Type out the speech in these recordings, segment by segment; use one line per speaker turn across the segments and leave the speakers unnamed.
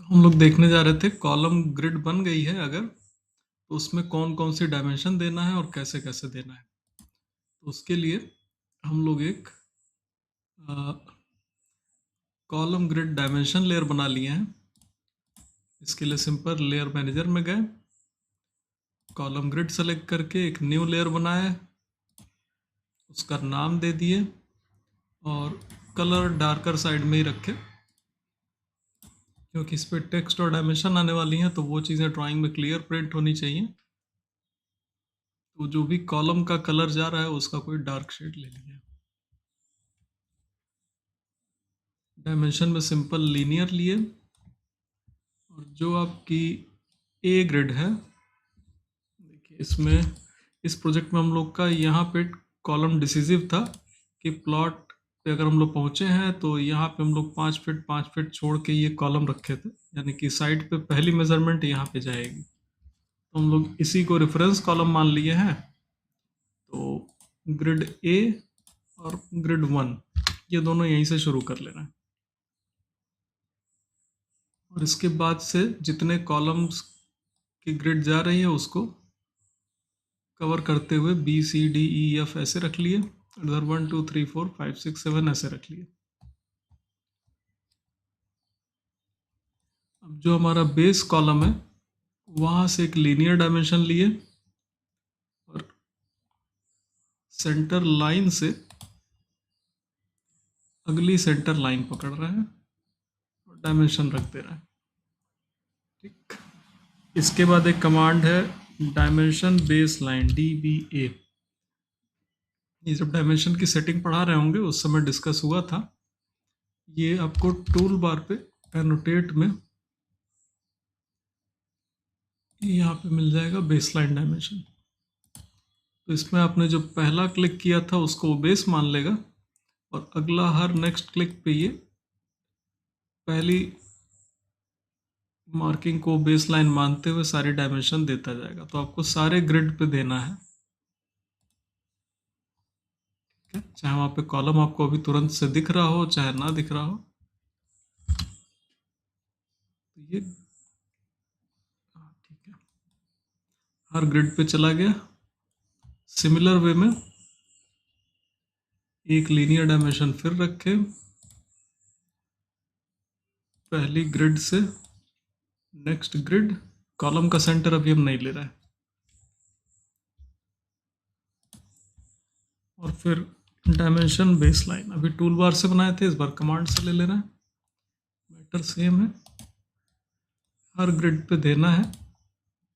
हम लोग देखने जा रहे थे कॉलम ग्रिड बन गई है अगर, तो उसमें कौन कौन सी डायमेंशन देना है और कैसे कैसे देना है। तो उसके लिए हम लोग एक कॉलम ग्रिड डायमेंशन लेयर बना लिए हैं। इसके लिए सिंपल लेयर मैनेजर में गए, कॉलम ग्रिड सेलेक्ट करके एक न्यू लेयर बनाया, उसका नाम दे दिए और कलर डार्कर साइड में ही रखे, क्योंकि इस पर टेक्स्ट और डायमेंशन आने वाली हैं तो वो चीज़ें ड्राइंग में क्लियर प्रिंट होनी चाहिए। तो जो भी कॉलम का कलर जा रहा है उसका कोई डार्क शेड ले लिया। डायमेंशन में सिंपल लीनियर लिए और जो आपकी ए ग्रिड है, देखिए इसमें इस प्रोजेक्ट में हम लोग का यहाँ पे कॉलम डिसिसिव था कि प्लॉट पे अगर हम लोग पहुँचे हैं तो यहाँ पे हम लोग 5 फीट छोड़ के ये कॉलम रखे थे, यानी कि साइड पे पहली मेजरमेंट यहाँ पे जाएगी। तो हम लोग इसी को रेफरेंस कॉलम मान लिए हैं। तो ग्रिड ए और ग्रिड 1 ये दोनों यहीं से शुरू कर लेना है और इसके बाद से जितने कॉलम्स की ग्रिड जा रही है उसको कवर करते हुए B C D E F ऐसे रख लिए, इधर 1 2 3 4 5 6 7 ऐसे रख लिए। अब जो हमारा बेस कॉलम है वहां से एक लीनियर डायमेंशन लिए और सेंटर लाइन से अगली सेंटर लाइन पकड़ रहे हैं और डायमेंशन रख दे रहे हैं। ठीक, इसके बाद एक कमांड है डायमेंशन बेस लाइन DBA। ये जब डायमेंशन की सेटिंग पढ़ा रहे होंगे उस समय डिस्कस हुआ था। ये आपको टूल बार पे एनोटेट में यहाँ पे मिल जाएगा बेसलाइन डायमेंशन। तो इसमें आपने जो पहला क्लिक किया था उसको बेस मान लेगा और अगला हर नेक्स्ट क्लिक पे ये पहली मार्किंग को बेसलाइन मानते हुए सारी डायमेंशन देता जाएगा। तो आपको सारे ग्रिड पे देना है, ठीक है, चाहे वहाँ पे कॉलम आपको अभी तुरंत से दिख रहा हो चाहे ना दिख रहा हो। तो ये ठीक है, हर ग्रिड पे चला गया। सिमिलर वे में एक लीनियर डायमेंशन फिर रखे, पहली ग्रिड से नेक्स्ट ग्रिड, कॉलम का सेंटर अभी हम नहीं ले रहे हैं, और फिर डायमेंशन बेसलाइन अभी टूल बार से बनाए थे, इस बार कमांड से ले लेना है। मैटर सेम है, हर ग्रिड पे देना है।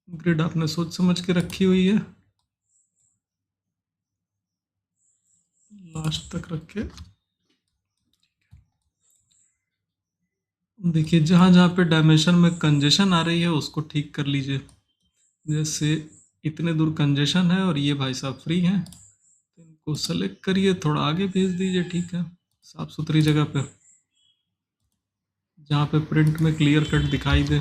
ग्रिड आपने सोच समझ के रखी हुई है, लास्ट तक रखे। देखिए जहाँ जहाँ पे डायमेंशन में कंजेशन आ रही है उसको ठीक कर लीजिए। जैसे इतने दूर कंजेशन है और ये भाई साहब फ्री हैं, तो इनको सेलेक्ट करिए, थोड़ा आगे भेज दीजिए, ठीक है, साफ सुथरी जगह पे जहाँ पे प्रिंट में क्लियर कट दिखाई दे।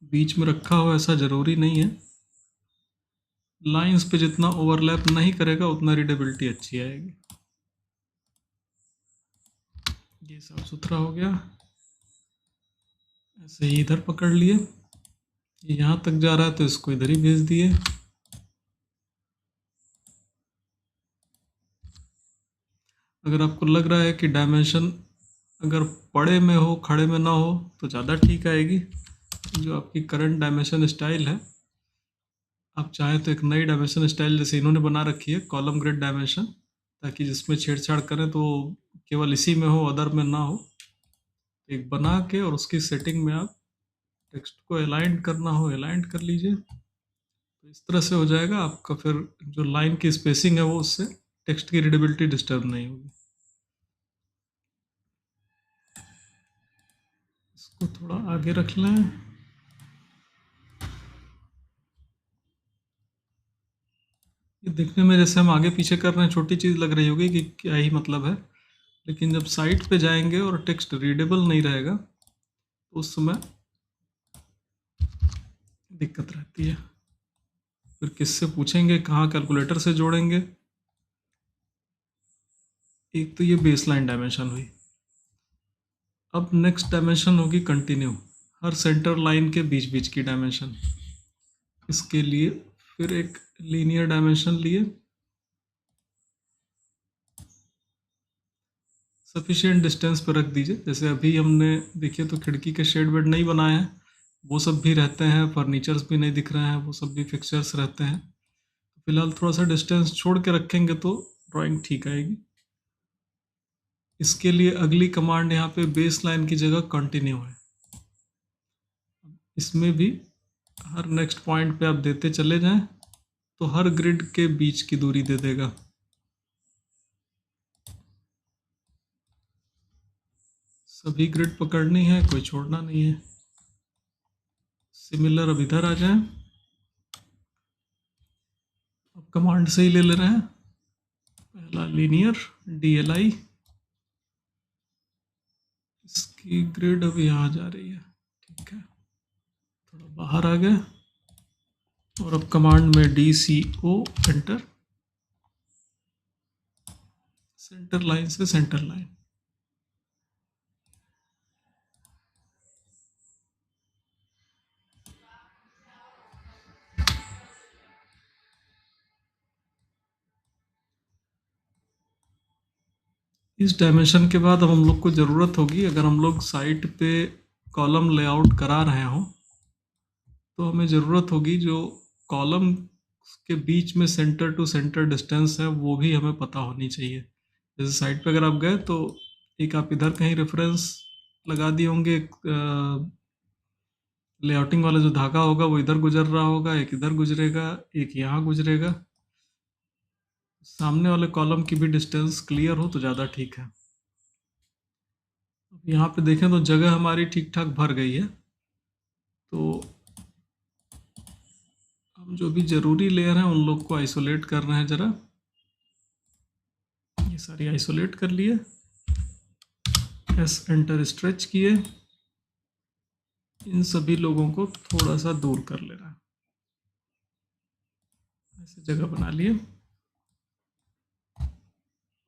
बीच में रखा हो ऐसा ज़रूरी नहीं है, लाइंस पे जितना ओवरलैप नहीं करेगा उतना रीडेबिलिटी अच्छी आएगी। ये साफ सुथरा हो गया, ऐसे ही इधर पकड़ लिए, ये यहाँ तक जा रहा है तो इसको इधर ही भेज दिए। अगर आपको लग रहा है कि डायमेंशन अगर पड़े में हो खड़े में ना हो तो ज़्यादा ठीक आएगी। जो आपकी करंट डायमेंशन स्टाइल है, आप चाहें तो एक नई डायमेंशन स्टाइल जैसे इन्होंने बना रखी है कॉलम ग्रिड डायमेंशन, ताकि जिसमें छेड़छाड़ करें तो केवल इसी में हो, अदर में ना हो। एक बना के और उसकी सेटिंग में आप टेक्स्ट को अलाइन करना हो अलाइन कर लीजिए, तो इस तरह से हो जाएगा आपका। फिर जो लाइन की स्पेसिंग है वो उससे टेक्स्ट की रीडेबिलिटी डिस्टर्ब नहीं होगी। इसको थोड़ा आगे रख लें। ये देखने में जैसे हम आगे पीछे कर रहे हैं छोटी चीज़ लग रही होगी कि क्या ही मतलब है, लेकिन जब साइट पे जाएंगे और टेक्स्ट रीडेबल नहीं रहेगा तो उस समय दिक्कत रहती है। फिर किससे पूछेंगे, कहाँ कैलकुलेटर से जोड़ेंगे। एक तो ये बेसलाइन डायमेंशन हुई, अब नेक्स्ट डायमेंशन होगी कंटिन्यू, हर सेंटर लाइन के बीच बीच की डायमेंशन। इसके लिए फिर एक लीनियर डायमेंशन लिए, सफिशिएंट डिस्टेंस पर रख दीजिए। जैसे अभी हमने देखिए तो खिड़की के शेड वेड नहीं बनाए हैं, वो सब भी रहते हैं, फर्नीचर्स भी नहीं दिख रहे हैं, वो सब भी फिक्सचर्स रहते हैं। फिलहाल थोड़ा सा डिस्टेंस छोड़ के रखेंगे तो ड्राइंग ठीक आएगी। इसके लिए अगली कमांड यहाँ पे बेस लाइन की जगह कंटिन्यू है। इसमें भी हर नेक्स्ट पॉइंट पे आप देते चले जाएं तो हर ग्रिड के बीच की दूरी दे देगा। सभी ग्रिड पकड़नी है, कोई छोड़ना नहीं है। सिमिलर अब इधर आ जाए, अब कमांड से ही ले रहे हैं। पहला लीनियर DLI, इसकी ग्रिड अब यहाँ जा रही है, ठीक है, थोड़ा बाहर आ गया। और अब कमांड में DCO एंटर, सेंटर लाइन से सेंटर लाइन। इस डायमेंशन के बाद अब हम लोग को ज़रूरत होगी, अगर हम लोग साइट पे कॉलम लेआउट करा रहे हों तो हमें ज़रूरत होगी जो कॉलम के बीच में सेंटर टू सेंटर डिस्टेंस है वो भी हमें पता होनी चाहिए। जैसे साइट पे अगर आप गए तो एक आप इधर कहीं रेफरेंस लगा दिए होंगे, लेआउटिंग वाला जो धागा होगा वो इधर गुजर रहा होगा, एक इधर गुजरेगा, एक यहाँ गुजरेगा। सामने वाले कॉलम की भी डिस्टेंस क्लियर हो तो ज़्यादा ठीक है। अब यहाँ पे देखें तो जगह हमारी ठीक ठाक भर गई है। तो हम जो भी ज़रूरी लेयर हैं उन लोग को आइसोलेट कर रहे हैं ज़रा। ये सारी आइसोलेट कर लिए, एस एंटर स्ट्रेच किए, इन सभी लोगों को थोड़ा सा दूर कर ले रहा है, ऐसे जगह बना लिए।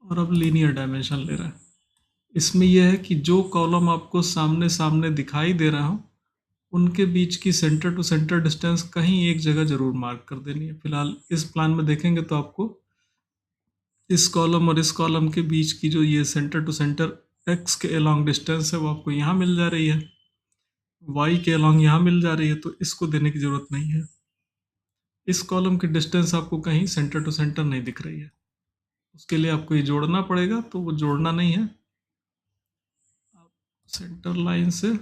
और अब लीनियर डायमेंशन ले रहा है। इसमें यह है कि जो कॉलम आपको सामने सामने दिखाई दे रहा हो उनके बीच की सेंटर टू सेंटर डिस्टेंस कहीं एक जगह जरूर मार्क कर देनी है। फिलहाल इस प्लान में देखेंगे तो आपको इस कॉलम और इस कॉलम के बीच की जो ये सेंटर टू सेंटर एक्स के अलॉन्ग डिस्टेंस है वो आपको यहाँ मिल जा रही है, वाई के अलॉन्ग यहाँ मिल जा रही है, तो इसको देने की ज़रूरत नहीं है। इस कॉलम की डिस्टेंस आपको कहीं सेंटर टू सेंटर नहीं दिख रही है, उसके लिए आपको ये जोड़ना पड़ेगा, तो वो जोड़ना नहीं है। आप सेंटर लाइन से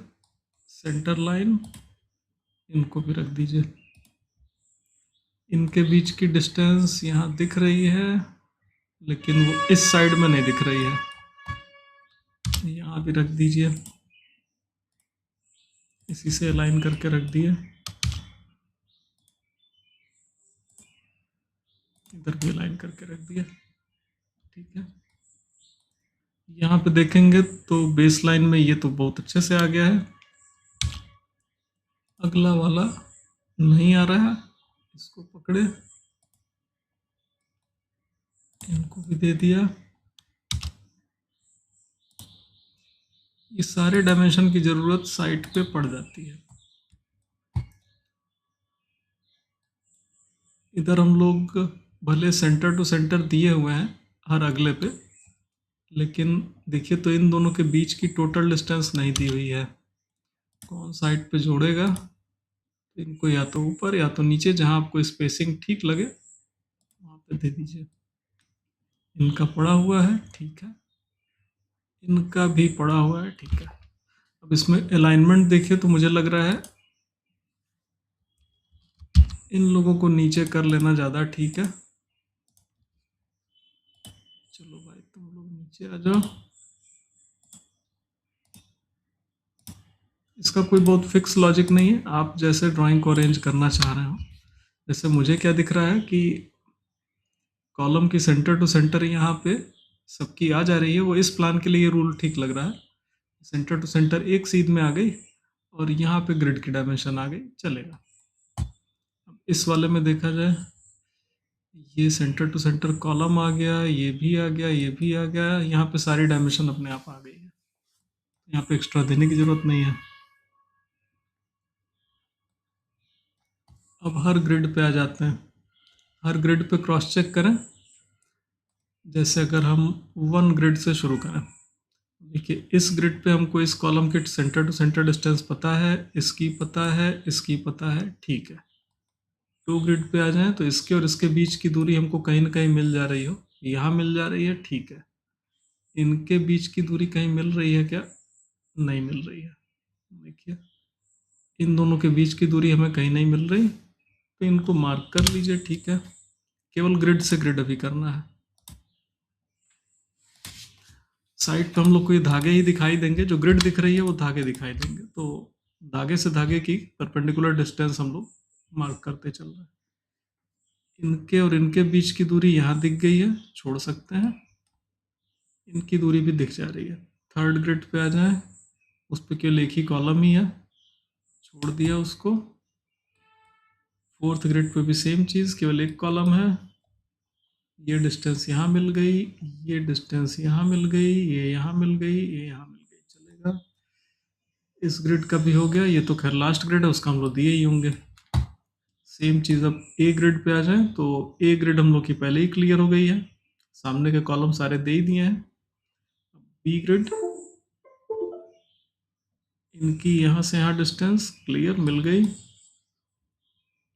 सेंटर लाइन इनको भी रख दीजिए। इनके बीच की डिस्टेंस यहाँ दिख रही है लेकिन वो इस साइड में नहीं दिख रही है, यहाँ भी रख दीजिए, इसी से अलाइन करके रख दिए। इधर भी अलाइन करके रख दिया, ठीक है। यहाँ पे देखेंगे तो बेस लाइन में ये तो बहुत अच्छे से आ गया है, अगला वाला नहीं आ रहा है, इसको पकड़े, इनको भी दे दिया। ये सारे डायमेंशन की ज़रूरत साइट पे पड़ जाती है। इधर हम लोग भले सेंटर टू सेंटर दिए हुए हैं हर अगले पे, लेकिन देखिए तो इन दोनों के बीच की टोटल डिस्टेंस नहीं दी हुई है। कौन साइड पे जोड़ेगा, इनको या तो ऊपर या तो नीचे, जहाँ आपको स्पेसिंग ठीक लगे वहाँ पे दे दीजिए। इनका पड़ा हुआ है, ठीक है, इनका भी पड़ा हुआ है, ठीक है। अब इसमें अलाइनमेंट देखिए तो मुझे लग रहा है इन लोगों को नीचे कर लेना ज़्यादा ठीक है। चलो भाई तुम लोग नीचे आ जाओ। इसका कोई बहुत फिक्स लॉजिक नहीं है, आप जैसे ड्राइंग को अरेंज करना चाह रहे हो। जैसे मुझे क्या दिख रहा है कि कॉलम की सेंटर टू सेंटर यहाँ पे सबकी आ जा रही है, वो इस प्लान के लिए रूल ठीक लग रहा है। सेंटर टू सेंटर एक सीध में आ गई और यहाँ पे ग्रिड की डायमेंशन आ गई, चलेगा। अब इस वाले में देखा जाए, ये सेंटर टू सेंटर कॉलम आ गया, ये भी आ गया, ये भी आ गया, यहाँ पे सारी डायमेंशन अपने आप आ गई है। यहाँ पे एक्स्ट्रा देने की ज़रूरत नहीं है। अब हर ग्रिड पे आ जाते हैं। हर ग्रिड पे क्रॉस चेक करें। जैसे अगर हम 1 ग्रिड से शुरू करें, देखिए इस ग्रिड पे हमको इस कॉलम के सेंटर टू सेंटर डिस्टेंस पता है, इसकी पता है, इसकी पता है, ठीक है। 2 ग्रिड पे आ जाएं तो इसके और इसके बीच की दूरी हमको कहीं ना कहीं मिल जा रही हो, यहाँ मिल जा रही है, ठीक है। इनके बीच की दूरी कहीं मिल रही है क्या? नहीं मिल रही है। देखिए इन दोनों के बीच की दूरी हमें कहीं नहीं मिल रही, तो इनको मार्क कर लीजिए, ठीक है। केवल ग्रिड से ग्रिड अभी करना है। साइड पे हम लोग को ये धागे ही दिखाई देंगे, जो ग्रिड दिख रही है वो धागे दिखाई देंगे, तो धागे से धागे की परपेंडिकुलर डिस्टेंस हम लोग मार्क करते चल रहे हैं। इनके और इनके बीच की दूरी यहाँ दिख गई है, छोड़ सकते हैं। इनकी दूरी भी दिख जा रही है। 3rd ग्रिड पे आ जाए, उस पर केवल एक ही कॉलम ही है, छोड़ दिया उसको। 4th ग्रिड पे भी सेम चीज़, केवल एक कॉलम है। ये डिस्टेंस यहाँ मिल गई, ये डिस्टेंस यहाँ मिल गई, ये यहाँ मिल गई, ये यहाँ मिल गई, चलेगा। इस ग्रिड का भी हो गया। ये तो खैर लास्ट ग्रिड है, उसका हम लोग दिए ही होंगे। सेम चीज़ अब ए ग्रिड पे आ जाए, तो ए ग्रिड हम लोग की पहले ही क्लियर हो गई है, सामने के कॉलम सारे दे ही दिए हैं। बी ग्रिड, इनकी यहाँ से यहाँ डिस्टेंस क्लियर मिल गई,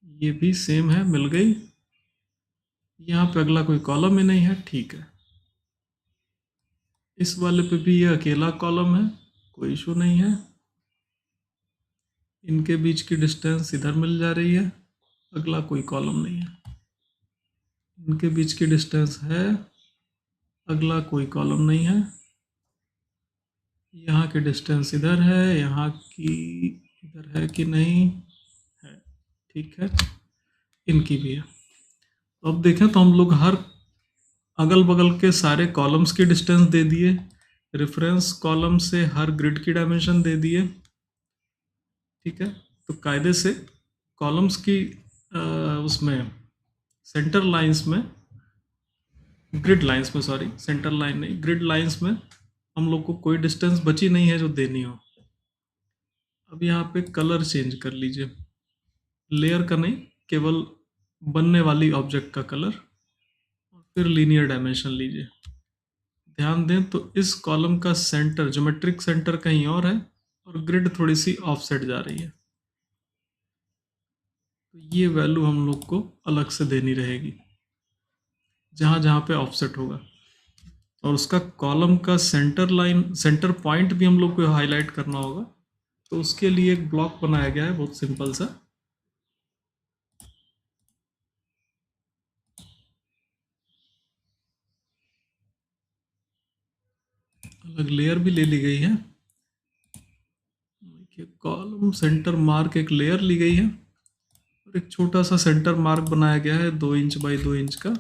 ये भी सेम है, मिल गई। यहाँ पे अगला कोई कॉलम ही नहीं है, ठीक है। इस वाले पे भी ये अकेला कॉलम है, कोई इशू नहीं है। इनके बीच की डिस्टेंस इधर मिल जा रही है, अगला कोई कॉलम नहीं है। इनके बीच की डिस्टेंस है, अगला कोई कॉलम नहीं है। यहाँ की डिस्टेंस इधर है, यहाँ की इधर है कि नहीं है, ठीक है। इनकी भी है। तो अब देखें तो हम लोग हर अगल बगल के सारे कॉलम्स की डिस्टेंस दे दिए, रेफरेंस कॉलम से हर ग्रिड की डायमेंशन दे दिए, ठीक है। तो कायदे से कॉलम्स की उसमें सेंटर लाइंस में, ग्रिड लाइंस में, सॉरी सेंटर लाइन नहीं, ग्रिड लाइंस में हम लोग को कोई डिस्टेंस बची नहीं है जो देनी हो। अब यहाँ पे कलर चेंज कर लीजिए, लेयर का नहीं, केवल बनने वाली ऑब्जेक्ट का कलर, और फिर लीनियर डायमेंशन लीजिए। ध्यान दें तो इस कॉलम का सेंटर, ज्योमेट्रिक सेंटर कहीं और है, और ग्रिड थोड़ी सी ऑफसेट जा रही है, तो ये वैल्यू हम लोग को अलग से देनी रहेगी जहाँ जहाँ पे ऑफसेट होगा। और उसका कॉलम का सेंटर लाइन, सेंटर पॉइंट भी हम लोग को हाईलाइट करना होगा, तो उसके लिए एक ब्लॉक बनाया गया है, बहुत सिंपल सा। अलग लेयर भी ले ली गई है, देखिए कॉलम सेंटर मार्क एक लेयर ली गई है, और एक छोटा सा सेंटर मार्क बनाया गया है 2 इंच बाई 2 इंच का।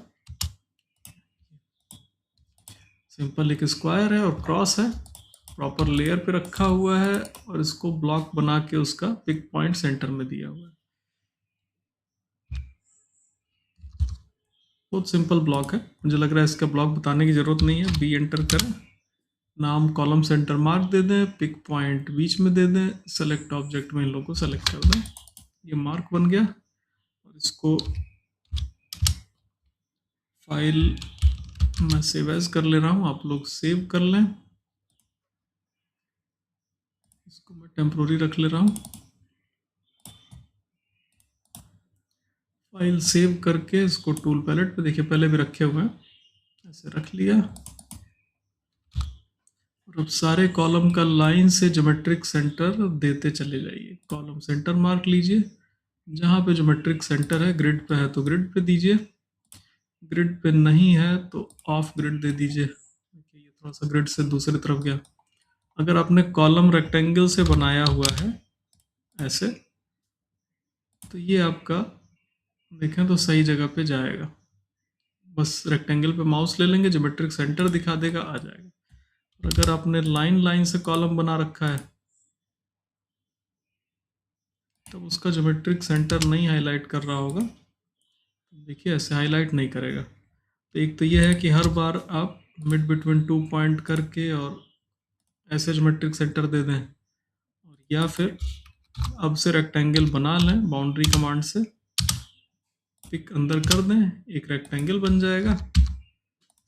सिंपल एक स्क्वायर है और क्रॉस है, प्रॉपर लेयर पे रखा हुआ है, और इसको ब्लॉक बना के उसका पिक पॉइंट सेंटर में दिया हुआ है। बहुत सिंपल ब्लॉक है, मुझे लग रहा है इसका ब्लॉक बताने की जरूरत नहीं है। बी एंटर करें, नाम कॉलम सेंटर मार्क दे दें, पिक पॉइंट बीच में दे दें, सेलेक्ट ऑब्जेक्ट में इन लोगों को सेलेक्ट कर दें। ये मार्क बन गया, और इसको फाइल मैं सेव एज कर ले रहा हूँ, आप लोग सेव कर लें। इसको मैं टेम्प्रोरी रख ले रहा हूँ। फाइल सेव करके इसको टूल पैलेट पे, देखिए पहले भी रखे हुए हैं, ऐसे रख लिया। और अब सारे कॉलम का लाइन से ज्योमेट्रिक सेंटर देते चले जाइए। कॉलम सेंटर मार्क लीजिए, जहाँ पे ज्योमेट्रिक सेंटर है, ग्रिड पे है तो ग्रिड पे दीजिए, ग्रिड पे नहीं है तो ऑफ ग्रिड दे दीजिए। देखिए ये थोड़ा सा ग्रिड से दूसरी तरफ गया। अगर आपने कॉलम रेक्टेंगल से बनाया हुआ है ऐसे, तो ये आपका देखें तो सही जगह पे जाएगा। बस रेक्टेंगल पे माउस ले लेंगे, ज्योमेट्रिक सेंटर दिखा देगा, आ जाएगा। और अगर आपने लाइन लाइन से कॉलम बना रखा है, तब उसका ज्योमेट्रिक सेंटर नहीं हाईलाइट कर रहा होगा, देखिए ऐसे हाईलाइट नहीं करेगा। तो एक तो ये है कि हर बार आप मिड बिटवीन 2 पॉइंट करके और ऐसे ज्योमेट्रिक सेंटर दे दें, और या फिर अब से रेक्टेंगल बना लें बाउंड्री कमांड से, पिक अंदर कर दें, एक रेक्टेंगल बन जाएगा,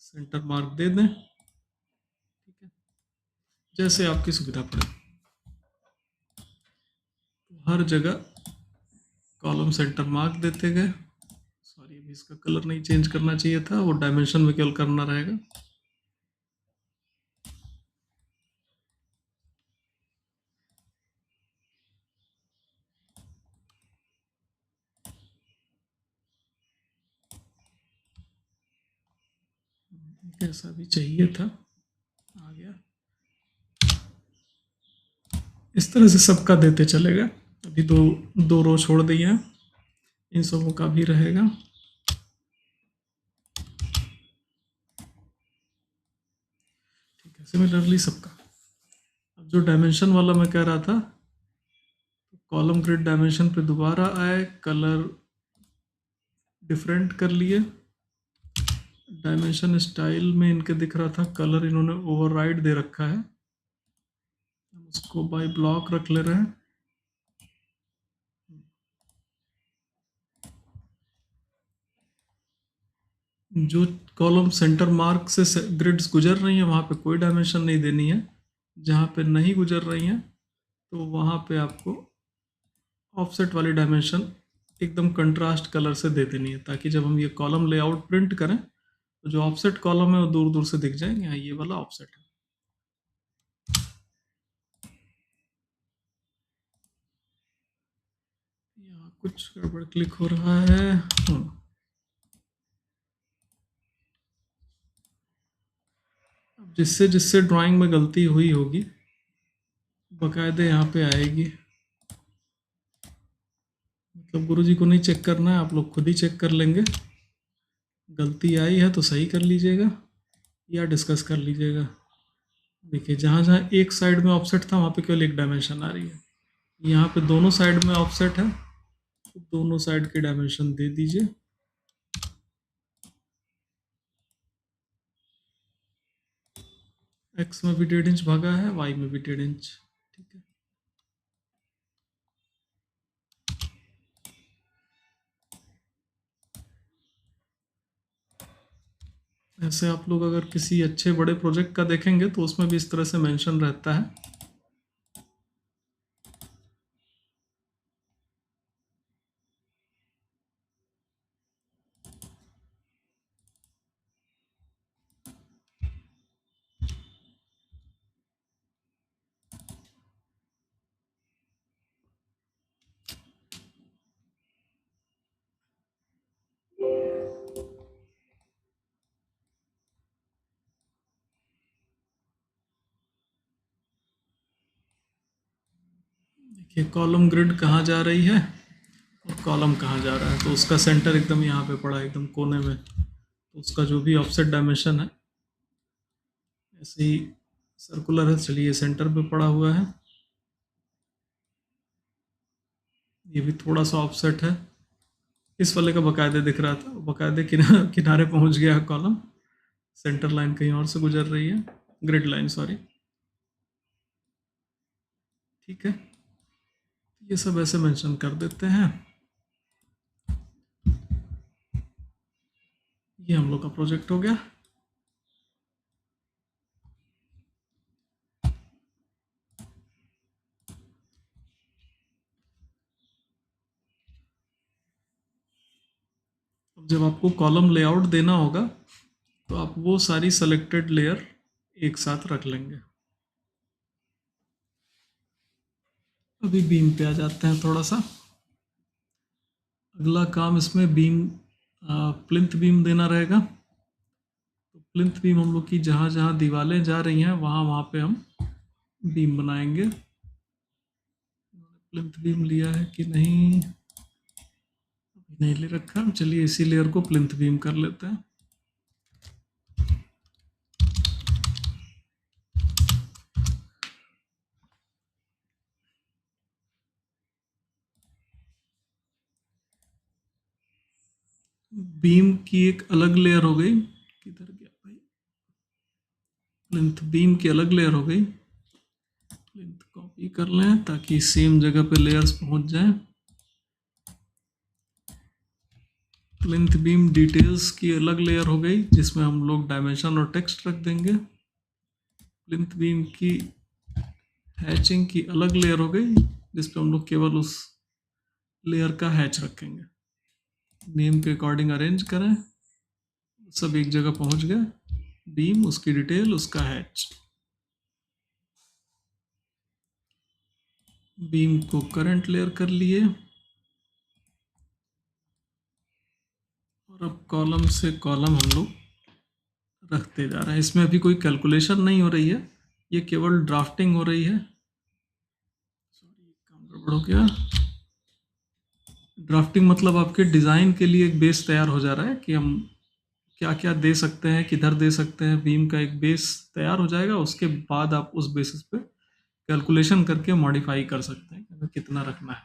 सेंटर मार्क दे दें, ठीक है, जैसे आपकी सुविधा पड़े। हर जगह कॉलम सेंटर मार्क देते गए। सॉरी, अभी इसका कलर नहीं चेंज करना चाहिए था, वो डायमेंशन में केवल करना रहेगा। ऐसा भी चाहिए था, आ गया। इस तरह से सबका देते चलेगा। अभी दो रो छोड़ दिए हैं, इन सबों का भी रहेगा। ठीक है, सिमिलरली सबका। अब जो डायमेंशन वाला मैं कह रहा था, कॉलम ग्रिड डायमेंशन पे दोबारा आए, कलर डिफरेंट कर लिए। डायमेंशन स्टाइल में इनके दिख रहा था कलर इन्होंने ओवरराइड दे रखा है, उसको बाय ब्लॉक रख ले रहे हैं। जो कॉलम सेंटर मार्क से ग्रिड्स गुजर रही हैं वहाँ पे कोई डायमेंशन नहीं देनी है, जहाँ पे नहीं गुजर रही हैं तो वहाँ पे आपको ऑफसेट वाली डायमेंशन एकदम कंट्रास्ट कलर से दे देनी है, ताकि जब हम ये कॉलम लेआउट प्रिंट करें तो जो ऑफसेट कॉलम है वो दूर दूर से दिख जाएंगे। यहाँ ये वाला ऑफसेट है। यहाँ कुछ गड़बड़ क्लिक हो रहा है। अब जिससे जिससे ड्राइंग में गलती हुई होगी बकायदे यहाँ पे आएगी। मतलब गुरुजी को नहीं चेक करना है, आप लोग खुद ही चेक कर लेंगे। गलती आई है तो सही कर लीजिएगा या डिस्कस कर लीजिएगा। देखिए, जहाँ जहाँ एक साइड में ऑफसेट था वहाँ पे केवल एक डायमेंशन आ रही है। यहाँ पे दोनों साइड में ऑफसेट है, तो दोनों साइड की डायमेंशन दे दीजिए। एक्स में भी 1.5 इंच भागा है, वाई में भी 1.5 इंच। ठीक है, ऐसे आप लोग अगर किसी अच्छे बड़े प्रोजेक्ट का देखेंगे तो उसमें भी इस तरह से मेंशन रहता है। देखिए, कॉलम ग्रिड कहाँ जा रही है और कॉलम कहाँ जा रहा है, तो उसका सेंटर एकदम यहाँ पे पड़ा है, एकदम कोने में। तो उसका जो भी ऑफसेट डायमेंशन है ऐसे ही सर्कुलर है, चलिए सेंटर पे पड़ा हुआ है। ये भी थोड़ा सा ऑफसेट है, इस वाले का बकायदे दिख रहा था, बकायदे किनारे पहुंच गया कॉलम। सेंटर लाइन कहीं और से गुजर रही है, ग्रिड लाइन सॉरी। ठीक है, ये सब ऐसे मेंशन कर देते हैं। ये हम लोग का प्रोजेक्ट हो गया। अब जब आपको कॉलम लेआउट देना होगा तो आप वो सारी सेलेक्टेड लेयर एक साथ रख लेंगे। अभी बीम पे आ जाते हैं थोड़ा सा। अगला काम इसमें बीम प्लिंथ बीम देना रहेगा। तो प्लिंथ बीम हम लोग की जहाँ जहाँ दीवारें जा रही हैं वहाँ वहाँ पे हम बीम बनाएंगे। प्लिंथ बीम लिया है कि नहीं, नहीं ले रखा, चलिए इसी लेयर को प्लिंथ बीम कर लेते हैं। बीम की एक अलग लेयर हो गई, किधर गया भाई, प्लिंथ बीम की अलग लेयर हो गई। प्लिंथ कॉपी कर लें ताकि सेम जगह पे लेयर्स पहुंच जाएं। प्लिंथ बीम डिटेल्स की अलग लेयर हो गई जिसमें हम लोग डायमेंशन और टेक्स्ट रख देंगे। प्लिंथ बीम की हैचिंग की अलग लेयर हो गई जिसपे हम लोग केवल उस लेयर का हैच रखेंगे। नेम के अकॉर्डिंग अरेंज करें, सब एक जगह पहुंच गए। बीम, उसकी डिटेल, उसका हैच। बीम को करंट लेयर कर लिए और अब कॉलम से कॉलम हम लोग रखते जा रहे हैं। इसमें अभी कोई कैलकुलेशन नहीं हो रही है, ये केवल ड्राफ्टिंग हो रही है। सॉरी, काम गड़बड़ हो गया। ड्राफ्टिंग मतलब आपके डिज़ाइन के लिए एक बेस तैयार हो जा रहा है कि हम क्या क्या दे सकते हैं, किधर दे सकते हैं। बीम का एक बेस तैयार हो जाएगा, उसके बाद आप उस बेसिस पे कैलकुलेशन करके मॉडिफाई कर सकते हैं कि हमें कितना रखना है।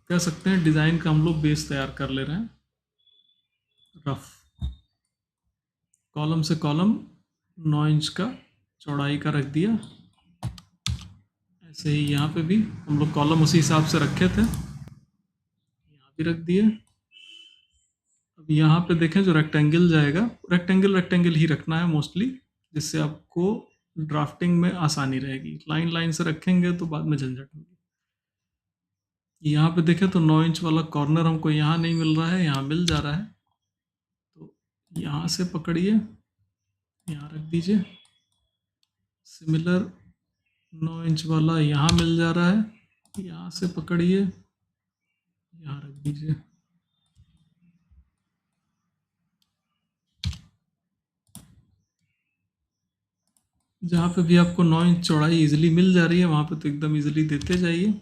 कह सकते हैं डिज़ाइन का हम लोग बेस तैयार कर ले रहे हैं। रफ कॉलम से कॉलम 9 इंच का चौड़ाई का रख दिया। ऐसे ही यहाँ पे भी हम लोग कॉलम उसी हिसाब से रखे थे, यहाँ भी रख दिए। अब यहाँ पे देखें जो रेक्टेंगल जाएगा, रेक्टेंगल ही रखना है मोस्टली, जिससे आपको ड्राफ्टिंग में आसानी रहेगी। लाइन लाइन से रखेंगे तो बाद में झंझट होगी। यहाँ पे देखें तो 9 इंच वाला कॉर्नर हमको यहाँ नहीं मिल रहा है, यहाँ मिल जा रहा है। तो यहाँ से पकड़िए, यहाँ रख दीजिए। सिमिलर 9 इंच वाला यहाँ मिल जा रहा है, यहाँ से पकड़िए, यहाँ रख दीजिए। जहाँ पे भी आपको 9 इंच चौड़ाई इजीली मिल जा रही है वहाँ पे तो एकदम इजीली देते जाइए।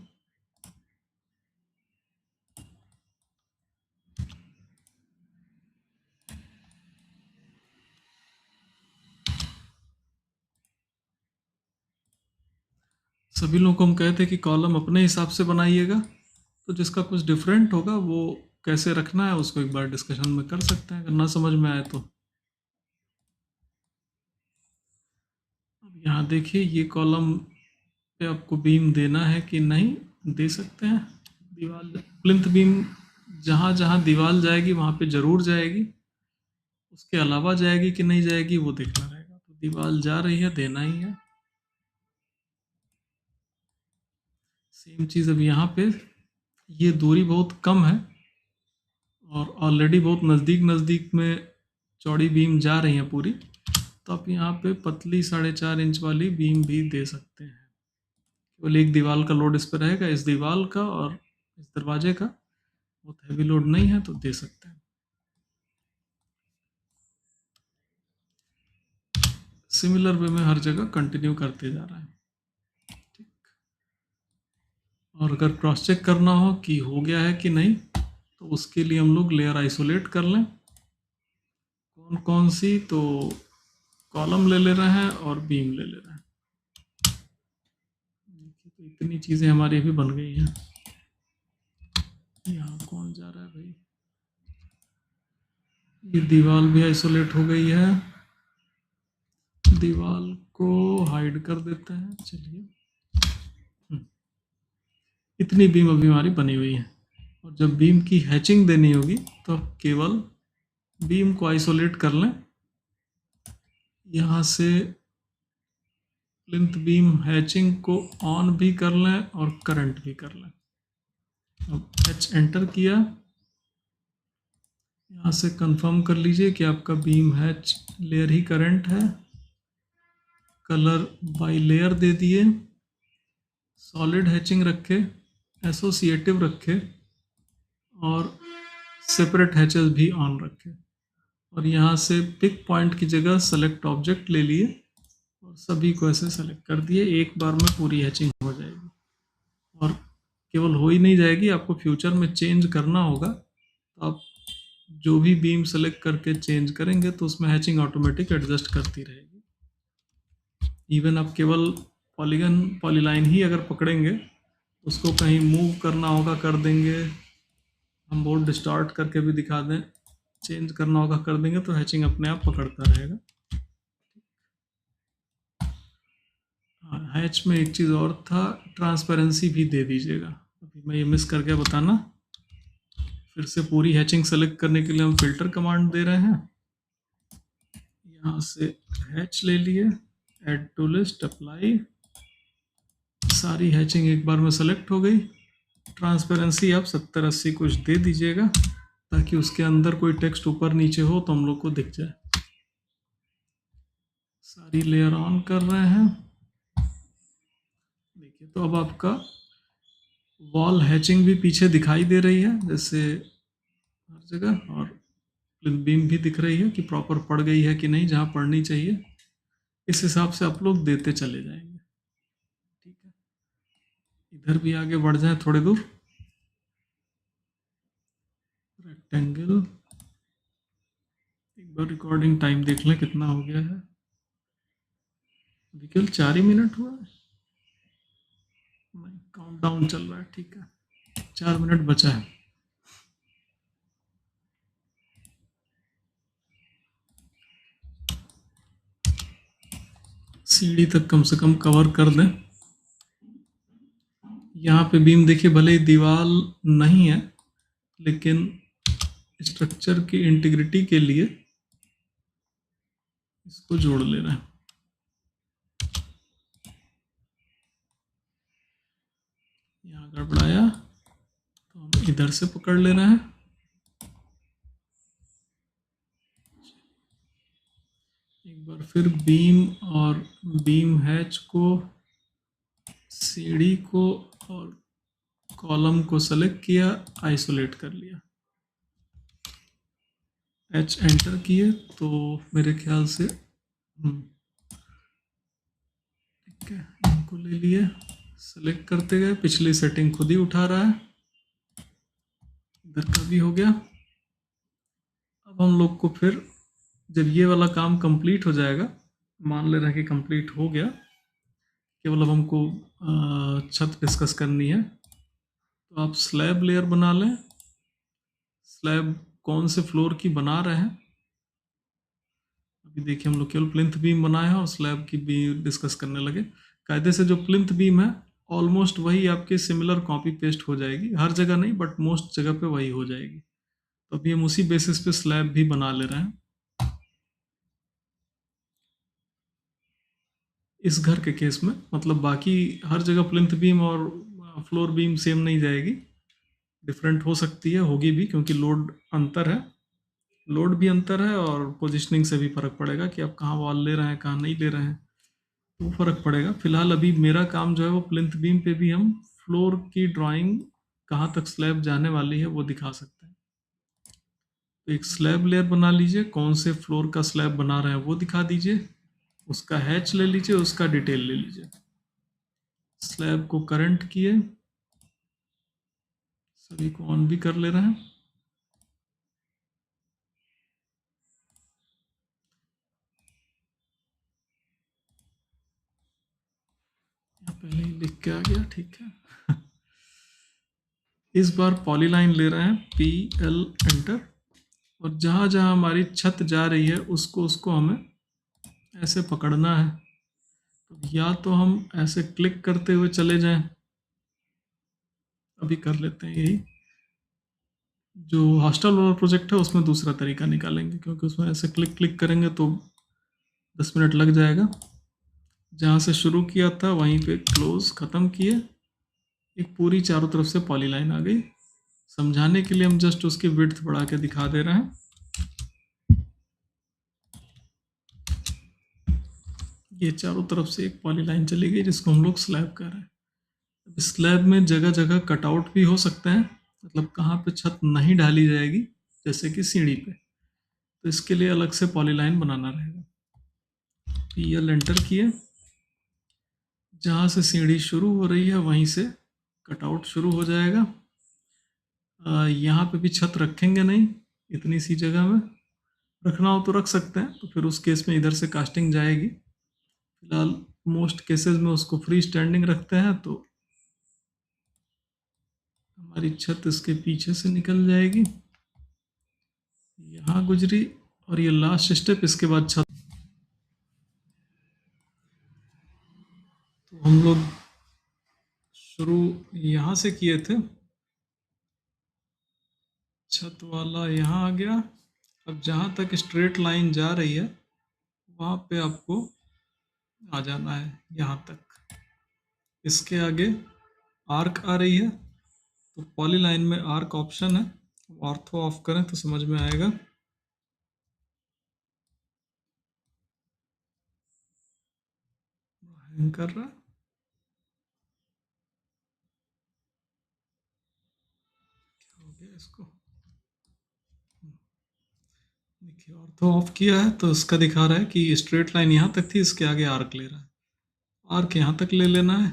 सभी लोगों को हम कहते हैं कि कॉलम अपने हिसाब से बनाइएगा, तो जिसका कुछ डिफरेंट होगा वो कैसे रखना है उसको एक बार डिस्कशन में कर सकते हैं, अगर ना समझ में आए तो। अब यहाँ देखिए ये कॉलम पे आपको बीम देना है कि नहीं, दे सकते हैं। दीवार प्लिंथ बीम जहाँ जहाँ दीवार जाएगी वहाँ पे ज़रूर जाएगी, उसके अलावा जाएगी कि नहीं जाएगी वो देखना रहेगा। तो दीवार जा रही है, देना ही है। सेम चीज़ अब यहाँ पे, ये दूरी बहुत कम है और ऑलरेडी बहुत नज़दीक नज़दीक में चौड़ी बीम जा रही है पूरी, तो आप यहाँ पे पतली 4.5 इंच वाली बीम भी दे सकते हैं। केवल एक दीवार का लोड इस पर रहेगा, इस दीवार का और इस दरवाजे का बहुत हैवी लोड नहीं है, तो दे सकते हैं। सिमिलर वे में हर जगह कंटिन्यू करते जा रहा है। ठीक, और अगर क्रॉस चेक करना हो कि हो गया है कि नहीं, तो उसके लिए हम लोग लेयर आइसोलेट कर लें। कौन कौन सी, तो कॉलम ले ले रहे हैं और बीम ले ले रहे हैं। तो इतनी चीज़ें हमारी अभी बन गई हैं। यहाँ कौन जा रहा है भाई, ये दीवार भी आइसोलेट हो गई है। दीवार को हाइड कर देते हैं। चलिए, इतनी बीम अभी हमारी बनी हुई है। और जब बीम की हैचिंग देनी होगी तो केवल बीम को आइसोलेट कर लें। यहाँ से प्लिंथ बीम हैचिंग को ऑन भी कर लें और करंट भी कर लें। अब H एंटर किया, यहाँ से कंफर्म कर लीजिए कि आपका बीम हैच लेयर ही करंट है। कलर बाय लेयर दे दिए, सॉलिड हैचिंग रखे, एसोसिएटिव रखे और सेपरेट हैचेस भी ऑन रखे। और यहाँ से पिक पॉइंट की जगह सेलेक्ट ऑब्जेक्ट ले लिए और सभी को ऐसे सेलेक्ट कर दिए। एक बार में पूरी हैचिंग हो जाएगी। और केवल हो ही नहीं जाएगी, आपको फ्यूचर में चेंज करना होगा, तो आप जो भी बीम सेलेक्ट करके चेंज करेंगे तो उसमें हैचिंग ऑटोमेटिक एडजस्ट करती रहेगी। इवन आप केवल पॉलीलाइन ही अगर पकड़ेंगे, उसको कहीं मूव करना होगा कर देंगे। हम बोर्ड डिस्टार्ट करके भी दिखा दें, चेंज करना होगा कर देंगे तो हैचिंग अपने आप पकड़ता रहेगा। हाँ, हैच में एक चीज़ और था, ट्रांसपेरेंसी भी दे दीजिएगा। अभी मैं ये मिस कर गया बताना। फिर से पूरी हैचिंग सेलेक्ट करने के लिए हम फिल्टर कमांड दे रहे हैं। यहाँ से हैच ले लिए, ऐड टू लिस्ट, अप्लाई, सारी हैचिंग एक बार में सेलेक्ट हो गई। ट्रांसपेरेंसी आप 70-80 कुछ दे दीजिएगा ताकि उसके अंदर कोई टेक्स्ट ऊपर नीचे हो तो हम लोग को दिख जाए। सारी लेयर ऑन कर रहे हैं। देखिए तो अब आपका वॉल हैचिंग भी पीछे दिखाई दे रही है जैसे हर जगह, और प्लिंथ बीम भी दिख रही है कि प्रॉपर पड़ गई है कि नहीं जहाँ पड़नी चाहिए। इस हिसाब से आप लोग देते चले जाएंगे। ठीक है, इधर भी आगे बढ़ जाए थोड़ी दूर। रेक्टेंगल, एक बार रिकॉर्डिंग टाइम देख लें कितना हो गया है। अभी केवल 4 ही मिनट हुआ है, नहीं काउंट डाउन चल रहा है। ठीक है, 4 मिनट बचा है। सीढ़ी तक कम से कम कवर कर दें। यहाँ पे बीम देखिए भले ही दीवार नहीं है, लेकिन स्ट्रक्चर की इंटीग्रिटी के लिए इसको जोड़ ले रहे हैं। यहाँ गड़बड़ाया तो हम इधर से पकड़ ले रहे हैं। एक बार फिर बीम और बीम हैच को, सीढ़ी को और कॉलम को सेलेक्ट किया, आइसोलेट कर लिया, एच एंटर किए तो मेरे ख्याल से ठीक है, इनको ले लिए, सेलेक्ट करते गए, पिछली सेटिंग खुद ही उठा रहा है। इधर का भी हो गया। अब हम लोग को फिर जब ये वाला काम कंप्लीट हो जाएगा, मान ले रहे हैं कि कंप्लीट हो गया, केवल अब हमको छत डिस्कस करनी है। तो आप स्लैब लेयर बना लें। स्लैब कौन से फ्लोर की बना रहे हैं, अभी देखिए हम लोग केवल प्लिंथ बीम बनाए हैं और स्लैब की भी डिस्कस करने लगे। कायदे से जो प्लिंथ बीम है ऑलमोस्ट वही आपके सिमिलर कॉपी पेस्ट हो जाएगी, हर जगह नहीं बट मोस्ट जगह पे वही हो जाएगी। तो अभी हम उसी बेसिस पे स्लैब भी बना ले रहे हैं। इस घर के केस में मतलब बाकी हर जगह प्लिंथ बीम और फ्लोर बीम सेम नहीं जाएगी, डिफरेंट हो सकती है, होगी भी, क्योंकि लोड अंतर है। लोड भी अंतर है और पोजिशनिंग से भी फर्क पड़ेगा कि आप कहाँ वॉल ले रहे हैं कहाँ नहीं ले रहे हैं, तो फर्क पड़ेगा। फिलहाल अभी मेरा काम जो है वो प्लिंथ बीम पे भी हम फ्लोर की ड्राइंग कहाँ तक स्लैब जाने वाली है वो दिखा सकते हैं। तो एक स्लैब लेयर बना लीजिए, कौन से फ्लोर का स्लैब बना रहे हैं वो दिखा दीजिए, उसका हैच ले लीजिए, उसका डिटेल ले लीजिए। स्लैब को करंट किए, सभी को ऑन भी कर ले रहे हैं। पहले ही लिख के आ गया, ठीक है। इस बार पॉलीलाइन ले रहे हैं, PL एंटर, और जहाँ जहाँ हमारी छत जा रही है उसको उसको हमें ऐसे पकड़ना है। तो या तो हम ऐसे क्लिक करते हुए चले जाएं, अभी कर लेते हैं यही। जो हॉस्टल वाला प्रोजेक्ट है उसमें दूसरा तरीका निकालेंगे, क्योंकि उसमें ऐसे क्लिक क्लिक करेंगे तो 10 मिनट लग जाएगा। जहाँ से शुरू किया था वहीं पे क्लोज ख़त्म किए, एक पूरी चारों तरफ से पॉलीलाइन आ गई। समझाने के लिए हम जस्ट उसकी विड्थ बढ़ा के दिखा दे रहे हैं। ये चारों तरफ से एक पॉलीलाइन चली गई जिसको हम लोग स्लैब कह रहे हैं। अब स्लैब में जगह जगह कटआउट भी हो सकते हैं, मतलब कहाँ पे छत नहीं डाली जाएगी, जैसे कि सीढ़ी पे, तो इसके लिए अलग से पॉलीलाइन बनाना रहेगा। PL एंटर किए, जहाँ से सीढ़ी शुरू हो रही है वहीं से कटआउट शुरू हो जाएगा। यहाँ पे भी छत रखेंगे नहीं, इतनी सी जगह में, रखना हो तो रख सकते हैं, तो फिर उस केस में इधर से कास्टिंग जाएगी। फिलहाल मोस्ट केसेस में उसको फ्री स्टैंडिंग रखते हैं, तो हमारी छत इसके पीछे से निकल जाएगी, यहाँ गुजरी, और ये लास्ट स्टेप, इसके बाद छत। हम लोग शुरू यहाँ से किए थे, छत वाला यहाँ आ गया। अब जहाँ तक स्ट्रेट लाइन जा रही है वहाँ पे आपको आ जाना है यहाँ तक। इसके आगे आर्क आ रही है तो पॉलीलाइन में आर्क ऑप्शन है, ऑर्थो ऑफ करें तो समझ में आएगा। हैंग कर रहा है, क्या हो गया इसको। देखिए ऑर्थो ऑफ किया है तो इसका दिखा रहा है कि स्ट्रेट लाइन यहाँ तक थी, इसके आगे आर्क ले रहा है, आर्क यहाँ तक ले लेना है।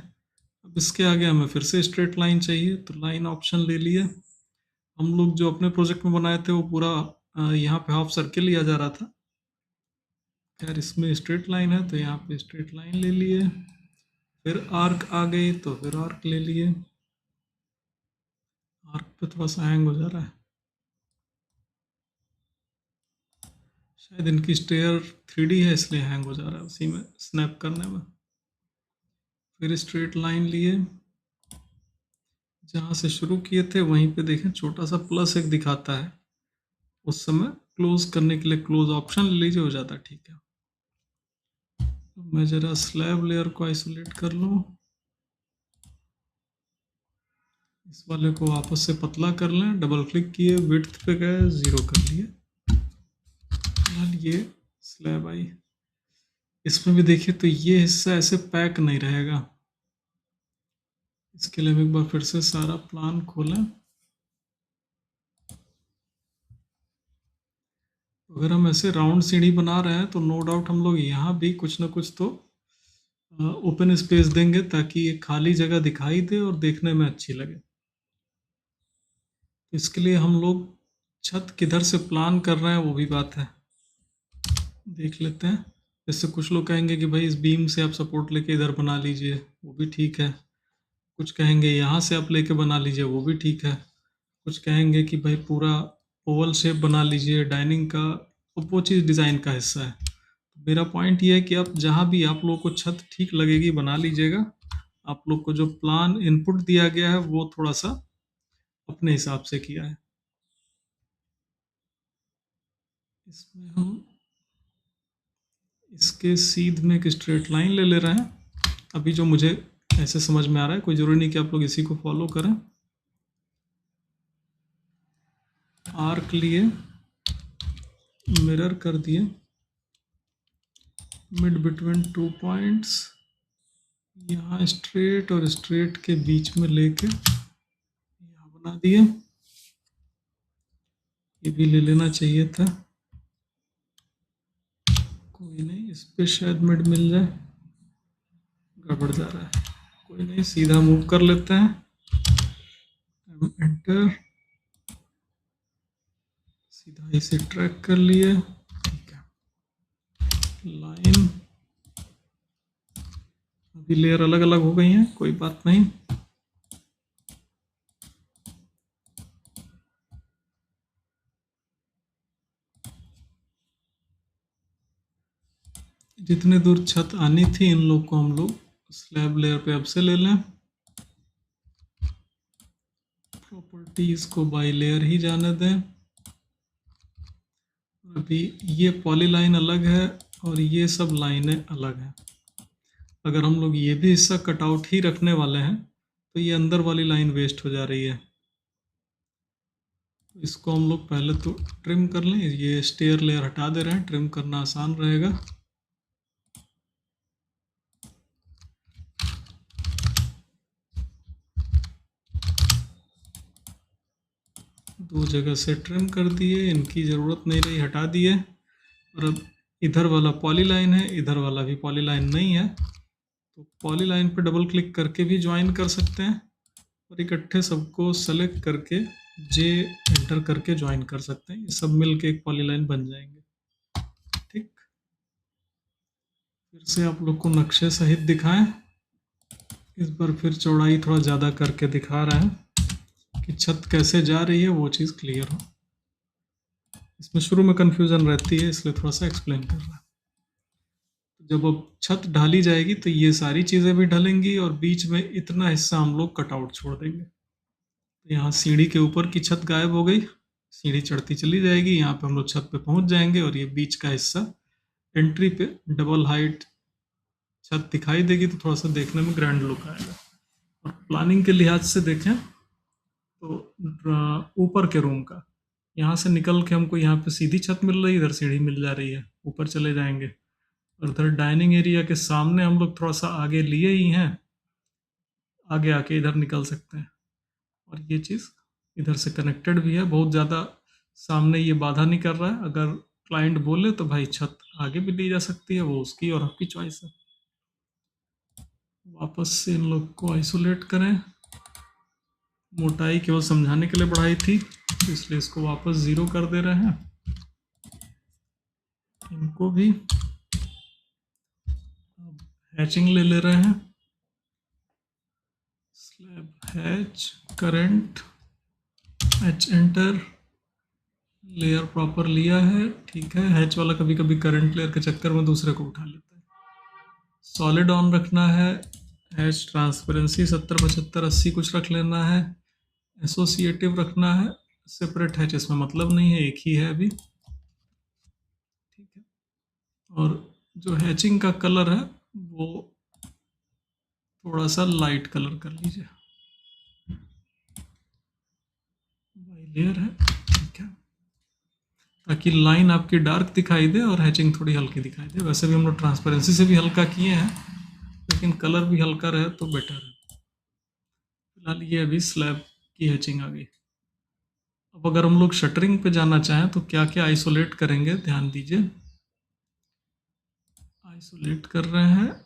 अब इसके आगे हमें फिर से स्ट्रेट लाइन चाहिए तो लाइन ऑप्शन ले लिए। हम लोग जो अपने प्रोजेक्ट में बनाए थे वो पूरा यहाँ पे हाफ सर्किल लिया जा रहा था, खैर इसमें स्ट्रेट लाइन है तो यहाँ पे स्ट्रेट लाइन ले लिए। फिर आर्क आ गई तो फिर आर्क ले लिए। आर्क पे थोड़ा सा हैंग हो जा रहा है, शायद इनकी स्टेयर 3D है इसलिए हैंग हो जा रहा है उसी में स्नैप करने में। फिर स्ट्रेट लाइन लिए, जहाँ से शुरू किए थे वहीं पे देखें छोटा सा प्लस एक दिखाता है, उस समय क्लोज करने के लिए क्लोज ऑप्शन ले लीजिए, हो जाता है ठीक है। मैं जरा स्लैब लेयर को आइसोलेट कर लूँ, इस वाले को वापस से पतला कर लें, डबल क्लिक किए, विड्थ पे गए, 0 कर लिए। ये स्लैब आई, इसमें भी देखिए तो ये हिस्सा ऐसे पैक नहीं रहेगा। इसके लिए हम एक बार फिर से सारा प्लान खोलें। अगर हम ऐसे राउंड सीढ़ी बना रहे हैं तो नो डाउट हम लोग यहाँ भी कुछ ना कुछ तो ओपन स्पेस देंगे ताकि ये खाली जगह दिखाई दे और देखने में अच्छी लगे। इसके लिए हम लोग छत किधर से प्लान कर रहे हैं वो भी बात है, देख लेते हैं। जैसे कुछ लोग कहेंगे कि भाई इस बीम से आप सपोर्ट लेके इधर बना लीजिए, वो भी ठीक है। कुछ कहेंगे यहाँ से आप लेके बना लीजिए, वो भी ठीक है। कुछ कहेंगे कि भाई पूरा ओवल शेप बना लीजिए डाइनिंग का, तो वो चीज़ डिज़ाइन का हिस्सा है। मेरा पॉइंट ये है कि आप जहाँ भी आप लोग को छत ठीक लगेगी बना लीजिएगा। आप लोग को जो प्लान इनपुट दिया गया है वो थोड़ा सा अपने हिसाब से किया है। इसमें हम इसके सीध में एक स्ट्रेट लाइन ले ले रहे हैं। अभी जो मुझे ऐसे समझ में आ रहा है, कोई ज़रूरी नहीं कि आप लोग इसी को फॉलो करें। आर्क लिए, मिरर कर दिए, मिड बिटवीन 2 पॉइंट्स, यहाँ स्ट्रेट और स्ट्रेट के बीच में लेके यहाँ बना दिए। ये भी ले लेना चाहिए था, कोई नहीं, इस पे शायद मिड मिल जाए, गड़बड़ जा रहा है, कोई नहीं, सीधा मूव कर लेते हैं, एंटर, सीधा इसे ट्रैक कर लिए, ठीक है। लाइन, अभी लेयर अलग अलग हो गई हैं, कोई बात नहीं। जितने दूर छत आनी थी इन लोग को हम लोग स्लैब लेयर पे अब से ले लें। प्रॉपर्टीज को बाई लेयर ही जाने दें। अभी ये पॉलीलाइन अलग है और ये सब लाइनें अलग हैं। अगर हम लोग ये भी हिस्सा कटआउट ही रखने वाले हैं तो ये अंदर वाली लाइन वेस्ट हो जा रही है। इसको हम लोग पहले तो ट्रिम कर लें, ये स्टेयर लेयर हटा दे रहे हैं, ट्रिम करना आसान रहेगा। दो जगह से ट्रिम कर दिए, इनकी ज़रूरत नहीं रही, हटा दिए। और अब इधर वाला पॉलीलाइन है, इधर वाला भी पॉलीलाइन नहीं है, तो पॉलीलाइन पे डबल क्लिक करके भी ज्वाइन कर सकते हैं और इकट्ठे सबको सेलेक्ट करके जे एंटर करके ज्वाइन कर सकते हैं। ये सब मिलके एक पॉलीलाइन बन जाएंगे, ठीक। फिर से आप लोग को नक्शे सहित दिखाएं, इस बार फिर चौड़ाई थोड़ा ज़्यादा करके दिखा रहे हैं कि छत कैसे जा रही है वो चीज़ क्लियर हो। इसमें शुरू में कन्फ्यूज़न रहती है इसलिए थोड़ा सा एक्सप्लेन कर रहा है। जब अब छत ढाली जाएगी तो ये सारी चीज़ें भी ढलेंगी और बीच में इतना हिस्सा हम लोग कटआउट छोड़ देंगे। तो यहाँ सीढ़ी के ऊपर की छत गायब हो गई, सीढ़ी चढ़ती चली जाएगी, यहाँ पे हम लोग छत पे पहुंच जाएंगे और ये बीच का हिस्सा एंट्री पे डबल हाइट छत दिखाई देगी तो थोड़ा सा देखने में ग्रैंड लुक आएगा। और प्लानिंग के लिहाज से देखें तो ऊपर के रूम का यहाँ से निकल के हमको यहाँ पे सीधी छत मिल रही है, इधर सीढ़ी मिल जा रही है, ऊपर चले जाएंगे और इधर डाइनिंग एरिया के सामने हम लोग थोड़ा सा आगे लिए ही हैं, आगे आके इधर निकल सकते हैं और ये चीज़ इधर से कनेक्टेड भी है, बहुत ज़्यादा सामने ये बाधा नहीं कर रहा है। अगर क्लाइंट बोले तो भाई छत आगे भी ली जा सकती है, वो उसकी और आपकी चॉइस है। वापस से इन लोग को आइसोलेट करें, मोटाई केवल समझाने के लिए बढ़ाई थी तो इसलिए इसको वापस 0 कर दे रहे हैं। इनको भी हैचिंग ले रहे हैं, slab hatch current hatch enter, layer proper लिया है, ठीक है। हैच वाला कभी कभी करंट लेयर के चक्कर में दूसरे को उठा लेता है। सॉलिड ऑन रखना है, हैच ट्रांसपेरेंसी 70 75 80 कुछ रख लेना है, एसोसिएटिव रखना है, सेपरेट हैच इसमें मतलब नहीं है, एक ही है अभी, ठीक है। और जो हैचिंग का कलर है वो थोड़ा सा लाइट कलर कर लीजिए, बाई लेयर है, ठीक है, ताकि लाइन आपकी डार्क दिखाई दे और हैचिंग थोड़ी हल्की दिखाई दे। वैसे भी हम लोग ट्रांसपेरेंसी से भी हल्का किए हैं, लेकिन कलर भी हल्का रहे तो बेटर है। फिलहाल ये अभी स्लैब की हैचिंग आ गई। अब अगर हम लोग शटरिंग पे जाना चाहें तो क्या क्या आइसोलेट करेंगे, ध्यान दीजिए। आइसोलेट कर रहे हैं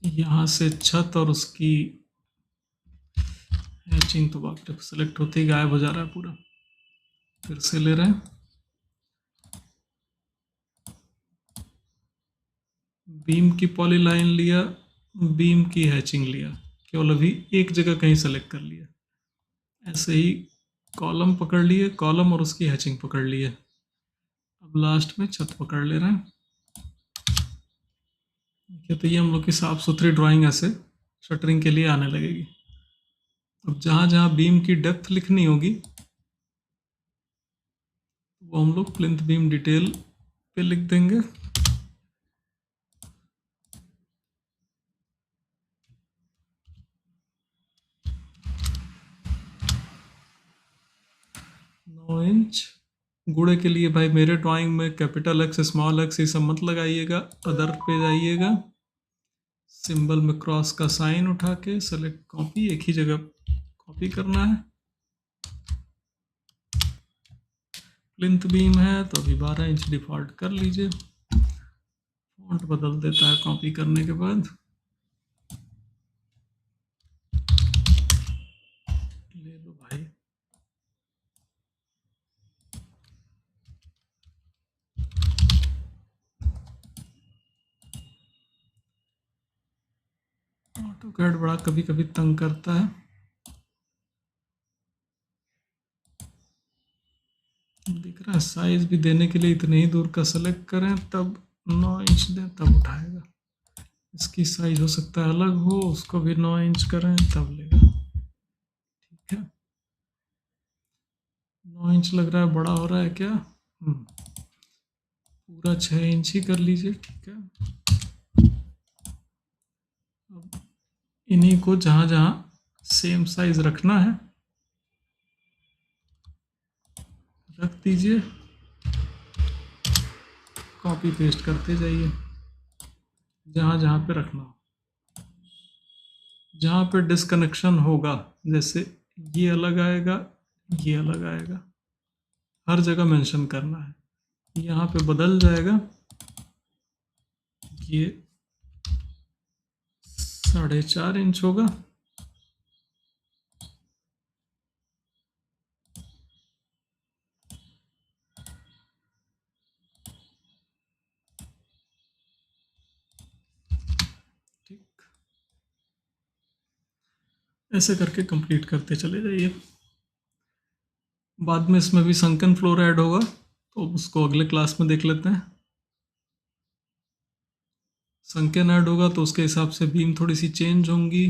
यहाँ से छत और उसकी हैचिंग, तो बाप रे सेलेक्ट होते ही गायब हो जा रहा है पूरा, फिर से ले रहे हैं। बीम की पॉलीलाइन लिया, बीम की हैचिंग लिया, केवल अभी एक जगह कहीं सेलेक्ट कर लिया। ऐसे ही कॉलम पकड़ लिए, कॉलम और उसकी हैचिंग पकड़ लिए। अब लास्ट में छत पकड़ ले रहे हैं। देखिए तो ये हम लोग की साफ सुथरी ड्राइंग ऐसे शटरिंग के लिए आने लगेगी। अब जहाँ जहाँ बीम की डेप्थ लिखनी होगी वो हम लोग प्लिंथ बीम डिटेल पे लिख देंगे। नौ इंच गुड़े के लिए भाई मेरे ड्राइंग में कैपिटल एक्स स्मॉल एक्स ये सब मत लगाइएगा, अदर पे जाइएगा, सिंबल में क्रॉस का साइन उठा के सेलेक्ट कॉपी, एक ही जगह कॉपी करना है। प्लिंथ बीम है तो अभी 12 इंच डिफॉल्ट कर लीजिए, फॉन्ट बदल देता है कॉपी करने के बाद। ले लो भाई, ऑटोकैड बड़ा कभी कभी तंग करता है। दिख रहा है, साइज भी देने के लिए इतने ही दूर का सेलेक्ट करें तब 9 इंच दें तब उठाएगा। इसकी साइज हो सकता है अलग हो, उसको भी 9 इंच करें तब लेगा, ठीक है। 9 इंच लग रहा है बड़ा हो रहा है क्या, पूरा 6 इंच ही कर लीजिए, ठीक है। अब इन्हीं को जहाँ जहाँ सेम साइज रखना है रख दीजिए, कॉपी पेस्ट करते जाइए जहाँ जहाँ पे रखना हो। जहाँ पे डिसकनेक्शन होगा, जैसे ये अलग आएगा, ये अलग आएगा, हर जगह मेंशन करना है। यहाँ पे बदल जाएगा, ये 4.5 इंच होगा, ठीक। ऐसे करके कंप्लीट करते चले जाइए। बाद में इसमें भी संकन फ्लोर ऐड होगा तो उसको अगले क्लास में देख लेते हैं। संकेन ऐड होगा तो उसके हिसाब से बीम थोड़ी सी चेंज होंगी।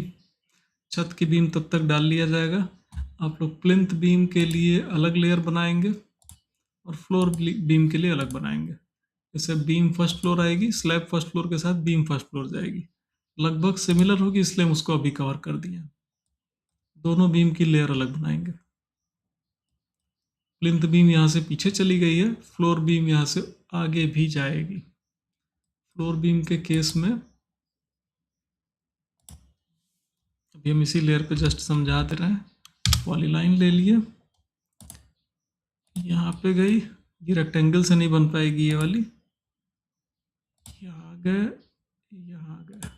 छत की बीम तब तक डाल लिया जाएगा। आप लोग प्लिंथ बीम के लिए अलग लेयर बनाएंगे और फ्लोर बीम के लिए अलग बनाएंगे। जैसे बीम फर्स्ट फ्लोर आएगी, स्लैब फर्स्ट फ्लोर के साथ बीम फर्स्ट फ्लोर जाएगी, लगभग सिमिलर होगी, इसलिए हम उसको अभी कवर कर दिए। दोनों बीम की लेयर अलग बनाएंगे। प्लिंथ बीम यहाँ से पीछे चली गई है, फ्लोर बीम यहाँ से आगे भी जाएगी। फ्लोर बीम के केस में अभी हम इसी लेयर पे जस्ट समझा दे रहे हैं। पॉलीलाइन ले लिए, यहाँ पे गई, ये रेक्टेंगल से नहीं बन पाएगी ये वाली, यहाँ आ गए, यहाँ आ गए,